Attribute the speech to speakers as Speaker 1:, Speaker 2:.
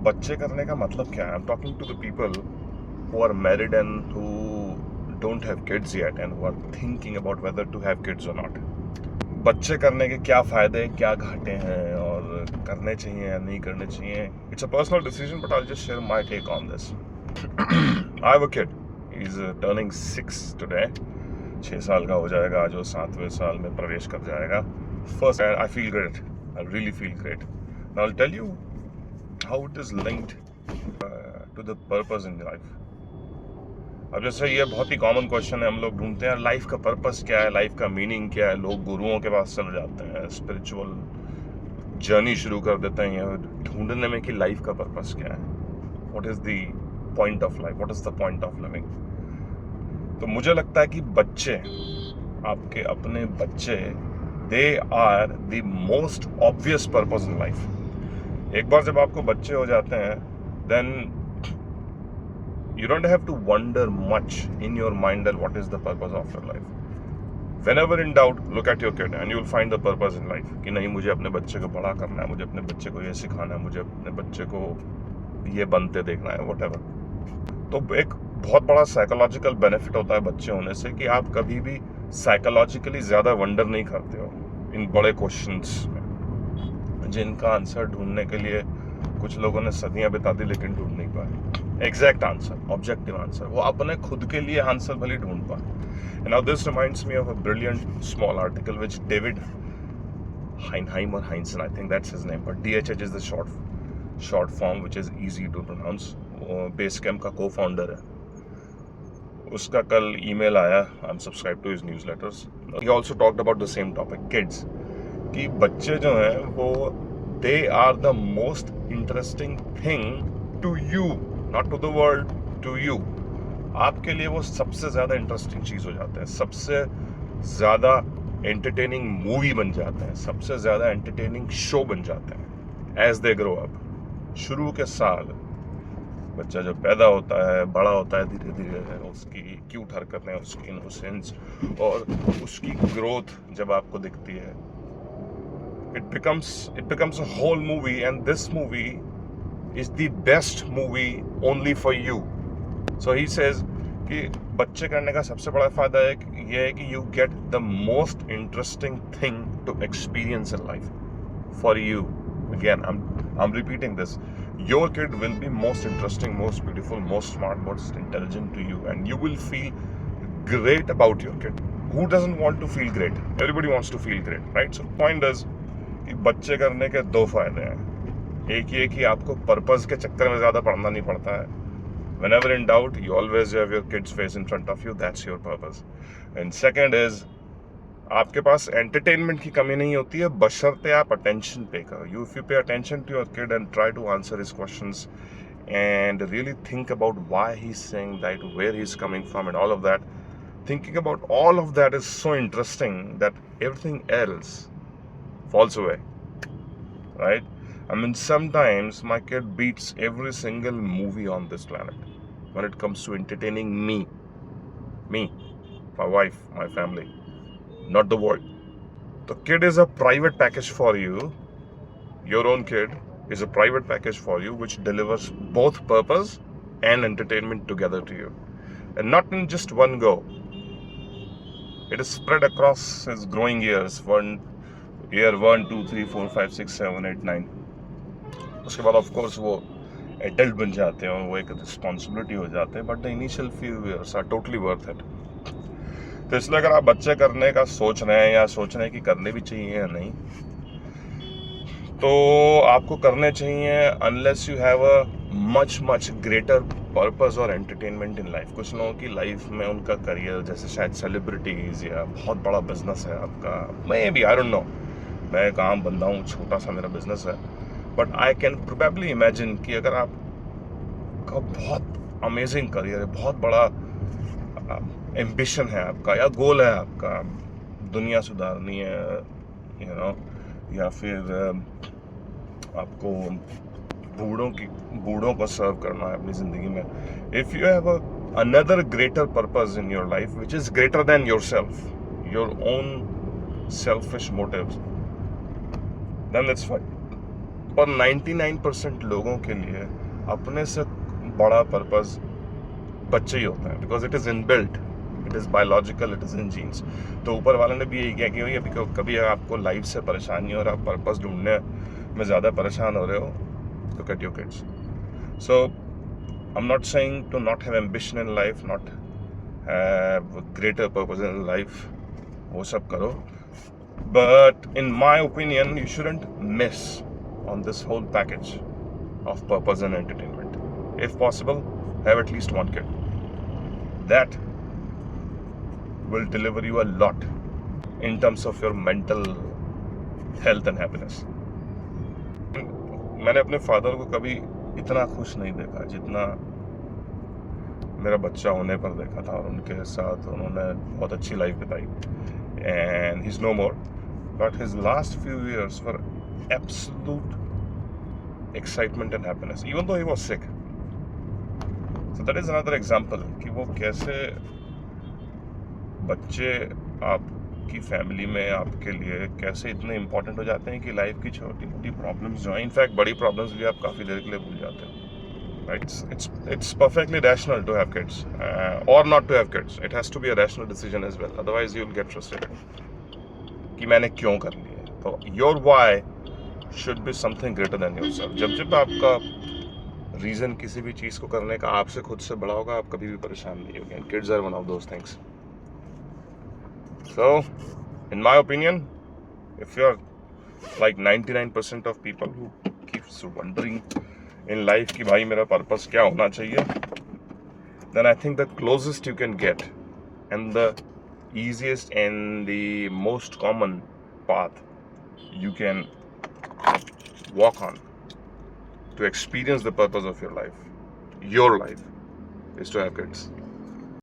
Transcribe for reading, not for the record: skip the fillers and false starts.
Speaker 1: बच्चे करने का मतलब क्या है? I'm talking to the people who are married and who don't have kids yet and who are thinking about whether to have kids or not. बच्चे करने के क्या फ़ायदे क्या घाटे हैं और करने चाहिए या नहीं करने चाहिए. It's a personal decision, but I'll just share my take on this. I have a kid. He's turning 6 today. 6 साल का हो जाएगा आज वो 7वें साल में प्रवेश कर जाएगा. First, I feel great. I really feel great. Now I'll tell you how it is linked to the purpose in life. अब जैसे ये बहुत ही कॉमन क्वेश्चन है, हम लोग ढूंढते हैं लाइफ का पर्पस क्या है, लाइफ का मीनिंग क्या है. लोग गुरुओं के पास चले जाते हैं, स्पिरिचुअल जर्नी शुरू कर देते हैं ढूंढने में कि लाइफ का पर्पस क्या है. What is the point of life, what is the point of living. तो मुझे लगता है कि बच्चे, आपके अपने बच्चे, they are the most obvious purpose in life. एक बार जब आपको बच्चे हो जाते हैं, then you don't have to wonder much in your mind that what is the purpose of your life. Whenever in doubt, look at your kid and you will find the purpose in life. कि नहीं, मुझे अपने बच्चे को बड़ा करना है, मुझे अपने बच्चे को ये सिखाना है, मुझे अपने बच्चे को ये बनते देखना है, whatever. तो एक बहुत बड़ा साइकोलॉजिकल बेनिफिट होता है बच्चे होने से कि आप कभी भी साइकोलॉजिकली ज़्यादा वंडर नहीं करते हो इन बड़े क्वेश्चंस में जिनका आंसर ढूंढने के लिए कुछ लोगों ने सदियां बिता दी लेकिन ढूंढ नहीं पाए एग्जैक्ट आंसर, ऑब्जेक्टिव आंसर. वो अपने खुद के लिए आंसर भले ढूंढ पाए. Now this reminds me of a brilliant small article which David Heinemeier और Hansson, I think that's his name, but DHH is the short form which is easy to pronounce. Basecamp का co-founder है. उसका कल email आया, I am subscribe to his newsletters. He also talked about the same topic, kids. कि बच्चे जो हैं वो they are the most interesting thing to you, not to the world, to you. आपके लिए वो सबसे ज़्यादा इंटरेस्टिंग चीज़ हो जाते हैं, सबसे ज़्यादा एंटरटेनिंग मूवी बन जाते हैं, सबसे ज़्यादा एंटरटेनिंग शो बन जाते हैं एज दे ग्रो अप. शुरू के साल बच्चा जब पैदा होता है, बड़ा होता है, धीरे धीरे उसकी क्यूट हरकतें, उसकी इनोसेंस और उसकी ग्रोथ जब आपको दिखती है, it becomes a whole movie, and this movie is the best movie only for you. So he says कि बच्चे करने का सबसे बड़ा फायदा ये है कि you get the most interesting thing to experience in life for you. Again, I'm repeating this. Your kid will be most interesting, most beautiful, most smart, most intelligent to you, and you will feel great about your kid. Who doesn't want to feel great? Everybody wants to feel great, right? So point is कि बच्चे करने के दो फायदे हैं. एक ये कि आपको पर्पस के चक्कर में ज़्यादा पढ़ना नहीं पड़ता है. Whenever in doubt, you always have your kid's face in front of you. That's your purpose. And second is, आपके पास एंटरटेनमेंट की कमी नहीं होती है बशर्ते आप अटेंशन पे करो. If you pay attention to your kid and try to answer his questions and really think about why he's saying that, where he's coming from and all of that, thinking about all of that is so interesting that everything else falls away, right? I mean, sometimes my kid beats every single movie on this planet when it comes to entertaining me, my wife, my family, not the world. The kid is a private package for you. Your own kid is a private package for you which delivers both purpose and entertainment together to you, and not in just one go. It is spread across his growing years. Year 1, 2, 3, 4, 5, 6, 7, 8, 9. उसके बाद of course वो adult बन जाते हैं और वो एक responsibility हो जाते हैं, but the initial few years are totally worth it. तो इसलिए अगर आप बच्चे करने का सोच रहे हैं या सोच रहे हैं कि करने भी चाहिए या नहीं, तो आपको करने चाहिए unless you have a much greater purpose और एंटरटेनमेंट इन लाइफ. कुछ लोगों की लाइफ में उनका करियर, जैसे शायद सेलिब्रिटीज या बहुत बड़ा बिजनेस है आपका, may be, I don't know, मैं एक आम बंदा हूँ, छोटा सा मेरा बिजनेस है, but I can probably imagine कि अगर आपका बहुत अमेजिंग करियर है, बहुत बड़ा एम्बिशन है आपका या गोल है आपका, दुनिया सुधारनी है, या फिर आपको बूढ़ों को सर्व करना है अपनी ज़िंदगी में. If you have another greater purpose in your life which is greater than your self, your own selfish motives, then that's fine. पर 99% लोगों के लिए अपने से बड़ा पर्पस बच्चे ही होते हैं, because it is inbuilt, it is biological, it is in genes. तो ऊपर वाले ने भी यही किया कि भाई कभी आपको लाइफ से परेशानी और आप पर्पस ढूंढने में ज़्यादा परेशान हो रहे हो तो get your kids. So I am not saying to not have ambition in life, not have greater purpose in life, वो सब करो, but in my opinion you shouldn't miss on this whole package of purpose and entertainment. If possible, have at least one kid. That will deliver you a lot in terms of your mental health and happiness. मैंने अपने father को कभी इतना खुश नहीं देखा जितना मेरा बच्चा होने पर देखा था, और उनके साथ उन्होंने बहुत अच्छी लाइफ बिताई, and he's no more, but his last few years were absolute excitement and happiness, even though he was sick. So that is another example कि वो कैसे बच्चे आपकी फैमिली में आपके लिए कैसे इतने इंपॉर्टेंट हो जाते हैं कि लाइफ की छोटी मोटी प्रॉब्लम्स जो हैं, इनफैक्ट बड़ी प्रॉब्लम्स भी आप काफ़ी देर के लिए भूल जाते हैं. It's perfectly rational to have kids or not to have kids. It has to be a rational decision as well. Otherwise, you'll get frustrated. कि मैंने क्यों कर लिया. तो your why should be something greater than yourself. जब आपका reason किसी भी चीज़ को करने का आपसे खुद से बड़ा होगा, आप कभी भी परेशान नहीं होंगे. And kids are one of those things. So, in my opinion, if you're like 99% of people who keeps wondering in life कि भाई मेरा पर्पस क्या होना चाहिए, then I think the closest you can get and the easiest and the most common path you can walk on to experience the purpose of your life is to have kids.